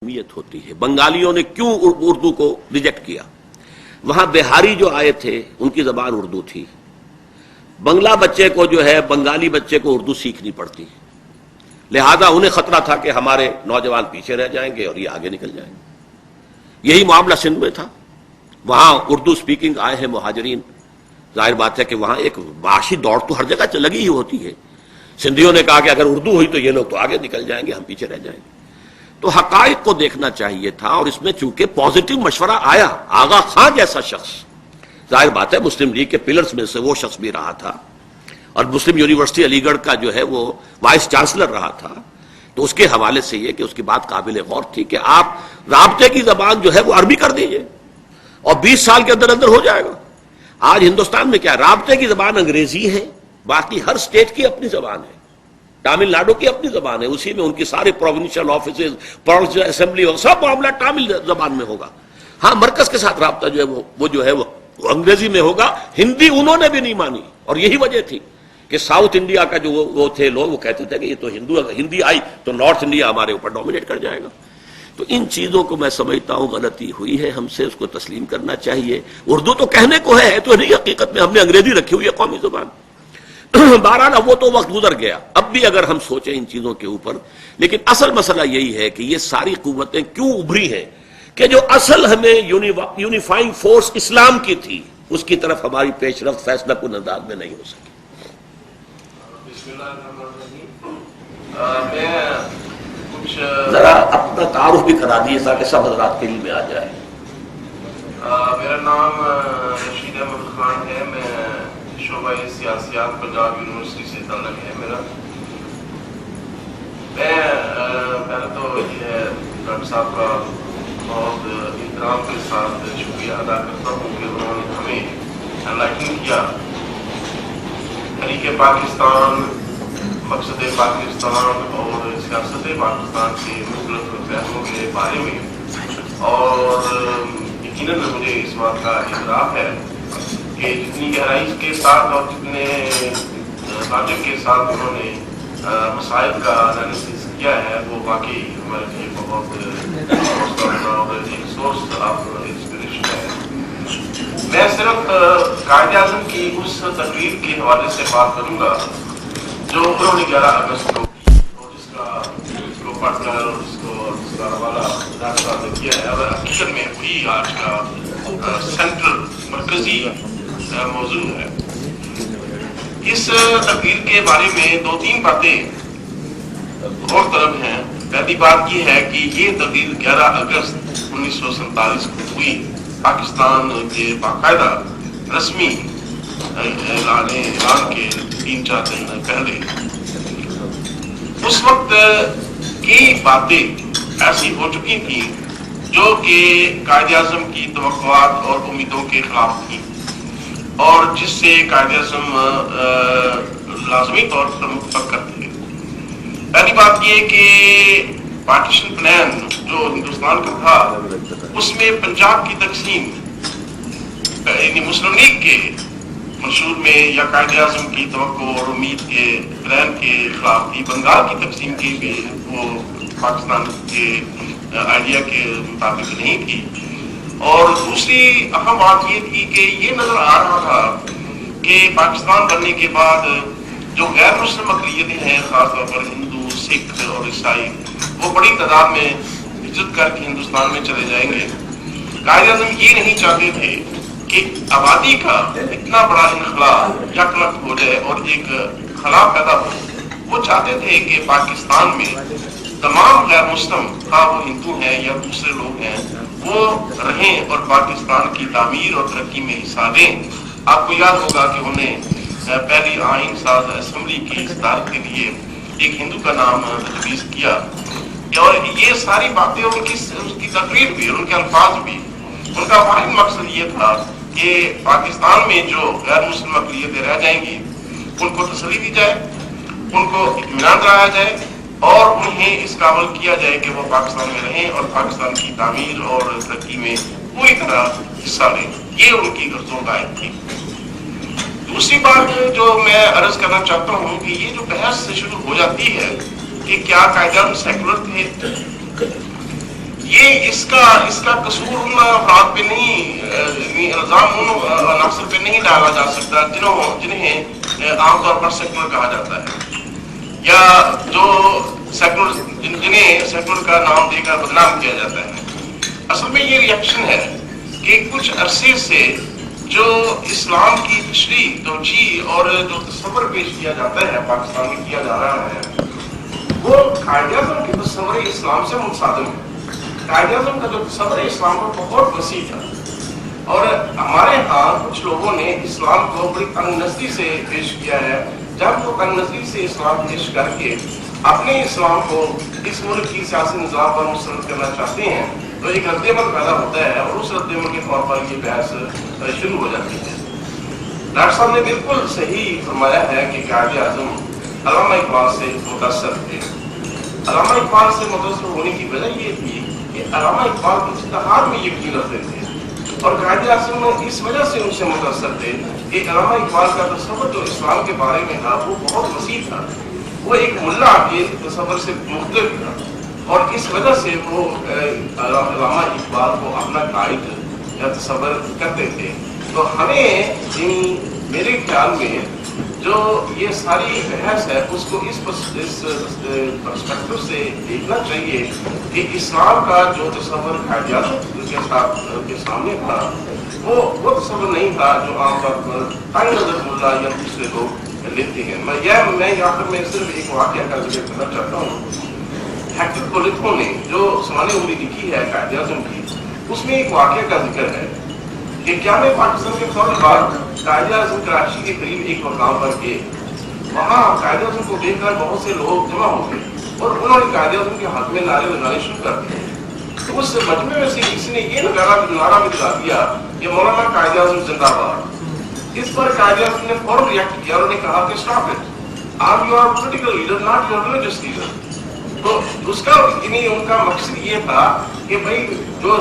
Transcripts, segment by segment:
اہمیت ہوتی ہے. بنگالیوں نے کیوں اردو کو ریجیکٹ کیا؟ وہاں بہاری جو آئے تھے ان کی زبان اردو تھی. بنگلہ بچے کو جو ہے بنگالی بچے کو اردو سیکھنی پڑتی، لہذا انہیں خطرہ تھا کہ ہمارے نوجوان پیچھے رہ جائیں گے اور یہ آگے نکل جائیں گے. یہی معاملہ سندھ میں تھا. وہاں اردو سپیکنگ آئے ہیں مہاجرین، ظاہر بات ہے کہ وہاں ایک معاشی دوڑ تو ہر جگہ لگی ہی ہوتی ہے. سندھیوں نے کہا کہ اگر اردو ہوئی تو یہ لوگ تو آگے نکل جائیں گے، ہم پیچھے رہ جائیں گے. تو حقائق کو دیکھنا چاہیے تھا، اور اس میں چونکہ پازیٹو مشورہ آیا. آغا خان جیسا شخص، ظاہر بات ہے مسلم لیگ کے پلرز میں سے وہ شخص بھی رہا تھا، اور مسلم یونیورسٹی علی گڑھ کا جو ہے وہ وائس چانسلر رہا تھا، تو اس کے حوالے سے یہ کہ اس کی بات قابل غور تھی کہ آپ رابطے کی زبان جو ہے وہ عربی کر دیجئے اور 20 سال کے اندر اندر ہو جائے گا. آج ہندوستان میں کیا رابطے کی زبان انگریزی ہے، باقی ہر سٹیٹ کی اپنی زبان ہے. تامل ناڈو کی اپنی زبان ہے، اسی میں ان کی سارے پروونشل آفیسز، پروونشل اسمبلی اور سب معاملہ تامل زبان میں ہوگا. ہاں مرکز کے ساتھ رابطہ جو ہے وہ جو ہے وہ انگریزی میں ہوگا. ہندی انہوں نے بھی نہیں مانی، اور یہی وجہ تھی کہ ساؤتھ انڈیا کا جو وہ تھے لوگ، وہ کہتے تھے کہ یہ تو ہندی آئی تو نارتھ انڈیا ہمارے اوپر ڈومینیٹ کر جائے گا. تو ان چیزوں کو میں سمجھتا ہوں غلطی ہوئی ہے، ہم سے اس کو تسلیم کرنا چاہیے. اردو تو کہنے کو ہے تو نہیں، حقیقت میں ہم نے انگریزی رکھی ہوئی ہے قومی زبان. بہرحال وہ تو وقت گزر گیا. اب بھی اگر ہم سوچیں ان چیزوں کے اوپر، لیکن اصل مسئلہ یہی ہے کہ یہ ساری قوتیں کیوں ابھری ہیں کہ جو اصل ہمیں یونیفائنگ فورس اسلام کی تھی، اس کی طرف ہماری پیش رفت فیصلہ کن انداز میں نہیں ہو سکی. ذرا اپنا تعارف بھی کرا دیے تاکہ سب حضرات کے علم میں آ جائے. میرا نام رشید احمد خان ہے، میں شعبہ سیاسیات پنجاب یونیورسٹی سے تعلق ہے میرا. میں پہلے تو یہ ڈاکٹر صاحب کا بہت احترام کے ساتھ شکریہ ادا کرتا ہوں کہ انہوں نے ہمیں انلائٹن کیا. تحریک پاکستان، مقصد پاکستان اور سیاست پاکستان کے مختلف پہلوؤں کے بارے میں، اور یقیناً مجھے اس بات کا اعتراف ہے کہ جتنی گہرائی کے ساتھ اور جتنے لاجک کے ساتھ انہوں نے مسائل کا انالیسس کیا ہے، وہ واقعی ہمارے لیے بہت ایک سورس آف انسپریشن ہے. میں صرف قائد اعظم کی اس تقریر کے حوالے سے بات کروں گا جو انہوں نے 11 اگست کو، جس کو پڑھ کر اور جس کا حوالہ ڈاکٹر صاحب نے کیا ہے، اور حقیقت میں وہی آج کا سینٹرل مرکزی موضوع ہے. اس تقریر کے بارے میں 2-3 باتیں غور طلب ہیں. پہلی بات یہ ہے کہ یہ تقریر 11 اگست 1947 کو ہوئی، پاکستان کے باقاعدہ رسمی اعلان کے 3-4 دن پہلے. اس وقت کئی باتیں ایسی ہو چکی تھیں جو کہ قائد اعظم کی توقعات اور امیدوں کے خلاف تھیں، اور جس سے قائد اعظم لازمی طور پر متفق تھے. پہلی بات یہ کہ پارٹیشن پلان جو ہندوستان کا تھا، اس میں پنجاب کی تقسیم یعنی مسلم لیگ کے منشور میں یا قائد اعظم کی توقع اور امید کے پلان کے خلاف تھی. بنگال کی تقسیم کی بھی وہ پاکستان کے آئیڈیا کے مطابق نہیں تھی. اور دوسری اہم بات یہ تھی کہ یہ نظر آ رہا تھا کہ پاکستان بننے کے بعد جو غیر مسلم اقلیتیں ہیں، خاص طور پر ہندو، سکھ اور عیسائی، وہ بڑی تعداد میں ہجرت کر کے ہندوستان میں چلے جائیں گے. قائد اعظم یہ نہیں چاہتے تھے کہ آبادی کا اتنا بڑا انخلا یکلک ہو جائے اور ایک خلا پیدا ہو. وہ چاہتے تھے کہ پاکستان میں تمام غیر مسلم، خواہ وہ ہندو ہیں یا دوسرے لوگ ہیں، وہ رہیں اور پاکستان کی تعمیر اور ترقی میں حصہ دیں. آپ کو یاد ہوگا کہ انہیں پہلی آئین ساز اسمبلی کی صدارت کے لیے ایک ہندو کا نام تجویز کیا. اور یہ ساری باتیں ان کی تقریر بھی، ان کے الفاظ بھی، ان کا واحد مقصد یہ تھا کہ پاکستان میں جو غیر مسلم اقلیتیں رہ جائیں گی ان کو تسلی دی جائے، ان کو اطمینان دلایا جائے، اور انہیں اس قابل کیا جائے کہ وہ پاکستان میں رہیں اور پاکستان کی تعمیر اور ترقی میں پوری طرح حصہ لیں. یہ ان کی غرض و غائب تھی. دوسری بات جو میں عرض کرنا چاہتا ہوں کہ یہ جو بحث سے شروع ہو جاتی ہے کہ کیا قائد اعظم سیکولر تھے، یہ اس کا قصور ان افراد پہ نہیں، الزام ان عناصر پہ نہیں ڈالا جا سکتا جنہیں عام طور پر سیکولر کہا جاتا ہے، یا جو جنہیں سیکولر کا نام دے کر بدنام کیا جاتا ہے۔ اصل میں یہ ریئیکشن ہے کہ کچھ عرصے سے جو اسلام کی تشریح، توجیہ اور جو تصور پیش کیا جاتا ہے پاکستان میں کیا جا رہا ہے، وہ قائد اعظم کے تصور اسلام سے متصادم ہے۔ قائد اعظم کا جو تصور اسلام کا بہت وسیع تھا، اور ہمارے ہاں کچھ لوگوں نے اسلام کو بڑی تنگ نظری سے پیش کیا ہے۔ جب وہ تنگ نظری سے اسلام پیش کر کے اپنے اسلام کو اس ملک کی سیاسی نظام پر مسترد کرنا چاہتے ہیں تو ایک رد عمل پیدا ہوتا ہے، اور اس رد عمل کے طور پر یہ بحث شروع ہو جاتی ہے۔ ڈاکٹر صاحب نے بالکل صحیح فرمایا ہے کہ قائد اعظم علامہ اقبال سے متاثر تھے۔ علامہ اقبال سے متاثر ہونے کی وجہ یہ تھی کہ علامہ اقبال اجتہاد میں یقین رکھتے تھے، اور قائد اعظم اس وجہ سے ان سے متاثر تھے کہ علامہ اقبال کا تصور جو اسلام کے بارے میں تھا وہ بہت وسیع تھا، وہ ایک ملا کے تصور سے مختلف تھا، اور اس وجہ سے وہ علامہ اقبال کو اپنا قائد یا تصور کرتے تھے۔ تو ہمیں میرے خیال میں جو یہ ساری بحث ہے اس کو اس پرسپیکٹو سے دیکھنا چاہیے کہ اسلام کا جو تصور قائد اعظم کے سامنے تھا وہ تصور نہیں تھا جو عام طور پر تنگ نظر ملا یا دوسرے لوگ لیتے ہیں۔ میں یہاں پر میں صرف ایک واقعہ کا ذکر کرنا چاہتا ہوں۔ ہیکٹر کولیتھو نے جو سوانح عمری لکھی ہے قائد اعظم کی، اس میں ایک واقعہ کا ذکر ہے کہ کیا میں پاکستان کے فوراً بعد قائد اعظم کراچی کے قریب ایک مقام پر گئے، وہاں قائد اعظم کو دیکھ کر بہت سے لوگ جمع ہو گئے اور انہوں نے قائد اعظم کے حق میں نعرے لگانے شروع کر دیے۔ تو اس مجمع میں سے کسی نے یہ نعرہ بھی لگا دیا کہ مولانا قائد اعظم زندہ باد۔ اس پر قائد اعظم نے فوراً ریئیکٹ کیا اور انہوں نے کہا کہ اسٹاپ اٹ، آپ you are political leader not your religious leader. تو اس کا ان کا مقصد یہ تھا کہ بھائی جو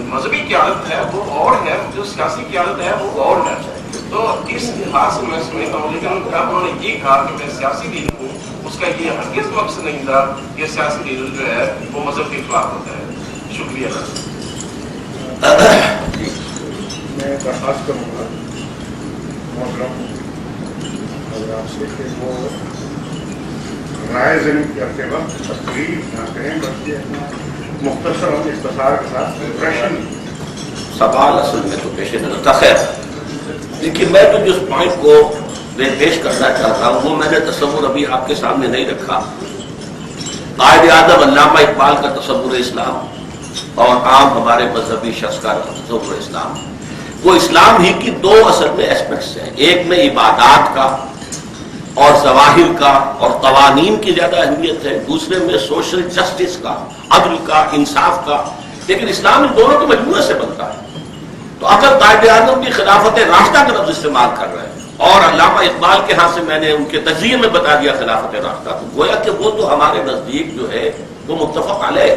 مذہبی قیادت ہے وہ اور ہے، جو سیاسی قیادت ہے وہ اور ہے۔ تو اس لحاظ سے میں سمجھتا ہوں، لیکن انہوں نے یہ کہا کہ میں سیاسی لیڈر ہوں، اس کا یہ ہرگز مقصد نہیں تھا کہ سیاسی لیڈر جو ہے وہ مذہب کے خلاف ہوتا ہے۔ شکریہ۔ میں درخواست کروں گا محترم حضرات سے کہ وہ رائے ذہن کرتے وقت تقریر نہ کریں، بلکہ مختصر اور اختصار کے ساتھ پریشن سوال اصل میں تو پیش نظر تھا۔ خیر دیکھیے، میں تو جس پوائنٹ کو پیش کرنا چاہتا ہوں وہ میں نے تصور ابھی آپ کے سامنے نہیں رکھا۔ قائد اعظم علامہ اقبال کا تصور اسلام اور عام ہمارے مذہبی شخص کا تصور اسلام، وہ اسلام ہی کی دو اصل میں ایسپیکٹس ہیں، ایک میں عبادات کا اور ظواہر کا اور قوانین کی زیادہ اہمیت ہے، دوسرے میں سوشل جسٹس کا، عدل کا، انصاف کا، لیکن اسلام ان دونوں کے مجموعے سے بنتا ہے۔ تو اگر قائد اعظم کی خلافت راستہ کا لفظ استعمال کر رہے ہیں اور علامہ اقبال کے ہاں سے میں نے ان کے تجزیے میں بتا دیا خلافت راستہ، تو گویا کہ وہ تو ہمارے نزدیک جو ہے وہ متفق علیہ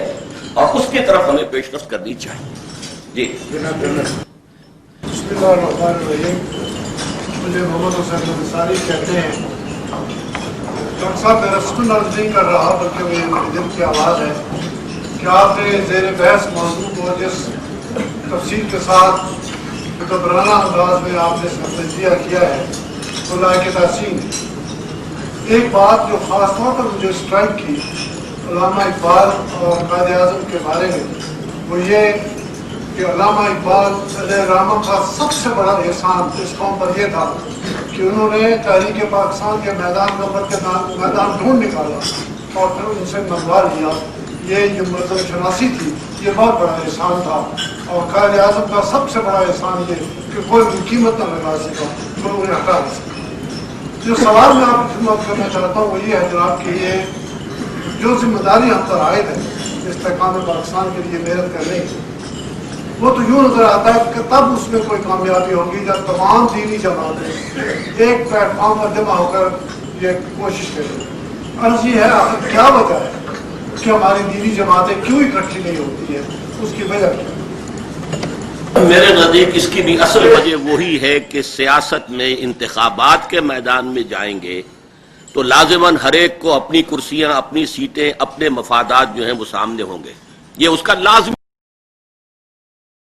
اور اس کی طرف ہمیں پیشرفت کرنی چاہیے۔ جی بسم اللہ الرحمن الرحیم۔ مجھے محمد حسین نصاری کہتے ہیں۔ ڈاکٹر صاحب میں رسم عرض نہیں کر رہا بلکہ میرے دل کی آواز ہے کہ آپ نے زیر بحث موضوع کو جس تفصیل کے ساتھ متبرانہ انداز میں آپ نے اس کا تجزیہ کیا ہے وہ لائق تحسین ہے۔ ایک بات جو خاص طور پر مجھے اسٹرائک کی علامہ اقبال اور قائد اعظم کے بارے میں وہ یہ کہ علامہ اقبال علیہ الرحمہ کا سب سے بڑا احسان اس قوم پر یہ تھا کہ انہوں نے تحریک پاکستان کے میدان نمبر کے میدان ڈھونڈ نکالا اور پھر ان سے منگوا لیا۔ یہ جو مذہب شناسی تھی یہ بہت بڑا احسان تھا، اور قائد اعظم کا سب سے بڑا احسان یہ کہ کوئی بھی قیمت نہ لگا سکا، کوئی انہیں ہٹا نہیں سکا۔ جو سوال میں آپ کی خدمت کرنا چاہتا ہوں وہ یہ ہے جناب کہ یہ جو ذمہ داری ہم پر عائد ہے استحکام پاکستان کے لیے محنت کرنے کی، وہ تو یوں نظر آتا ہے کہ تب اس میں کوئی کامیابی ہوگی جب تمام دینی جماعتیں ایک پلیٹ فارم پر جمع ہو کر یہ کوشش کریں۔ عرض یہ ہے آخر کیا وجہ ہے کہ ہماری دینی جماعتیں کیوں اکٹھی نہیں ہوتی ہیں، اس کی وجہ کیا؟ میرے نزدیک اس کی بھی اصل وجہ وہی ہے کہ سیاست میں انتخابات کے میدان میں جائیں گے تو لازماً ہر ایک کو اپنی کرسیاں، اپنی سیٹیں، اپنے مفادات جو ہیں وہ سامنے ہوں گے، یہ اس کا لازمی